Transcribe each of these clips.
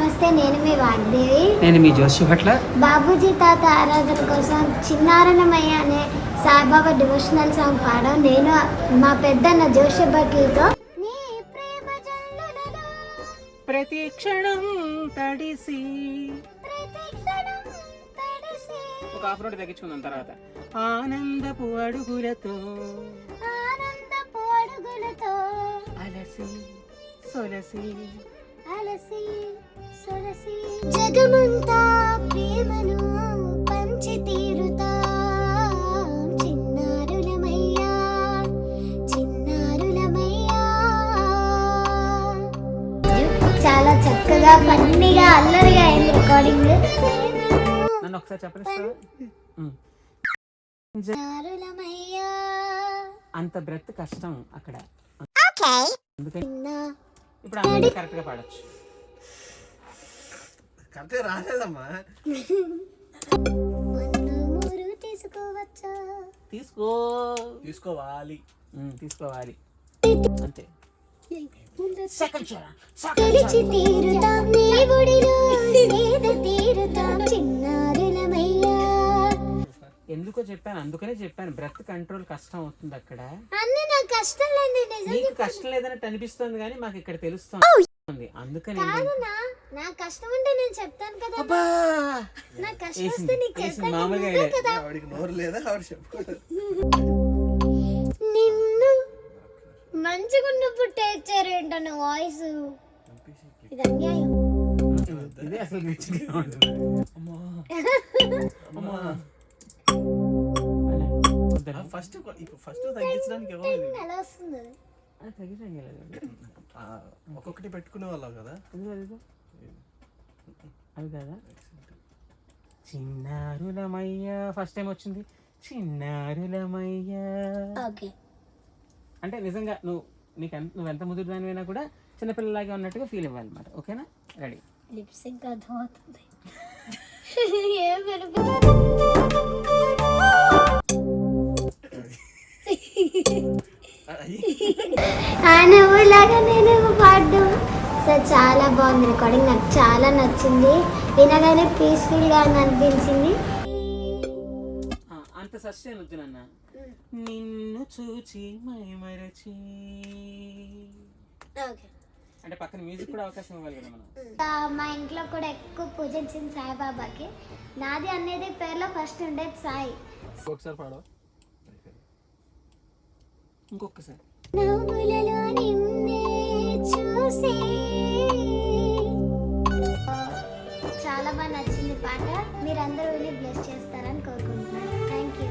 నమస్తే, నేను మీ వాగ్దేవి. నేను మీ జోషి భట్ల. బాబూజీ తాత ఆరాధన కోసం చిన్నారణమయ్య అనే సాయిబాబా డివోషనల్ సాంగ్ పాడాం. నేను మా పెద్దన్న జోషి భట్లతో ప్రతి క్షణం తడిసి ఒక హాఫ్ రోడ్ తగ్గించుకుందాం. తర్వాత ఆనందపు అడుగులతో అలసి సొలసి అలసి సొలసి జగమంతా ప్రేమను పంచి తీరుతా చిన్నారులమయ్యా చిన్నారులమయ్యా. చాలా చక్కగా ఫన్నీగా అల్లరిగా అయింది రికార్డింగ్. నన్ను ఒకసారి చెప్పనిస్తావా? అంత బ్రెత్ కష్టం అక్కడ, అందుకని ఇప్పుడు అందరూ కరెక్ట్ గా పాడొచ్చు. కరెక్ట్ రాలేదమ్మా. తీసుకోవచ్చా? తీసుకోవాలి అంతే. గెలిచి తీరుతాం దేవుడిలో సేద తీరుతాం చిన్నారులమయ్యా. ఎందుకో చెప్పాను, అందుకనే చెప్పాను బ్రెత్ కంట్రోల్ కష్టం అవుతుంది అక్కడ. అన్నీ నాకు కష్టం లేదు, నీకు కష్టం లేదన్నట్టు అనిపిస్తుంది కానీ మాకు ఇక్కడ తెలుస్తుంది. అందుకని నా కష్టం అంటే నేను చెప్తాను కదా. నా కష్టం వస్తే నీకు చెప్తాను మామూలుగా కదా. ఆవిడికి నోరు లేదా ఆవిడ చెప్పు. నిన్ను మంచిగా ఉన్నప్పుడు టేక్ ఏంటన్న వాయిస్ ఇది అన్యాయం. ఇదే అసలు ఫస్ట్ తగ్గించడానికి ఎలా వస్తుంది? ఒక్కొక్కటి పెట్టుకునే వాళ్ళం కదా. అది కదా చిన్నారులమయ్యా. ఫస్ట్ టైం వచ్చింది చిన్నారులమయ్యా. ఓకే, అంటే నిజంగా నువ్వెంత ముదురు దానివైనా కూడా చిన్నపిల్లలాగే ఉన్నట్టుగా ఫీల్ ఇవ్వాలన్నమాట. ఓకేనా? రెడీ? లిప్సింగ్ అర్థమవుతుంది. నువ్వులాగా నేను పాడడం సో చాలా బాగుంది రికార్డింగ్. నాకు చాలా నచ్చింది, వినగానే పీస్ఫుల్గా అనిపించింది. అంత సస్టైన్ వద్దు నాన్న. నిన్ను చూచి మైమరచి అంటే పక్కన మ్యూజిక్ కూడా అవకాశం ఇవ్వాలి కదా మనం. మా ఇంట్లో కూడా ఎక్కువ పూజించింది సాయిబాబాకి. నాది అనేది పేర్లో ఫస్ట్ ఉండేది సాయి. ఒకసారి పాడవు ఇంకొకసారి. నవ్వులలో నిన్నే చూసి చాలా బాగా నచ్చింది పాట. మీరందరూ విని బ్లెస్ చేస్తారని కోరుకుంటున్నాను. Thank you.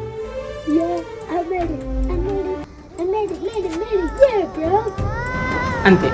అంతే.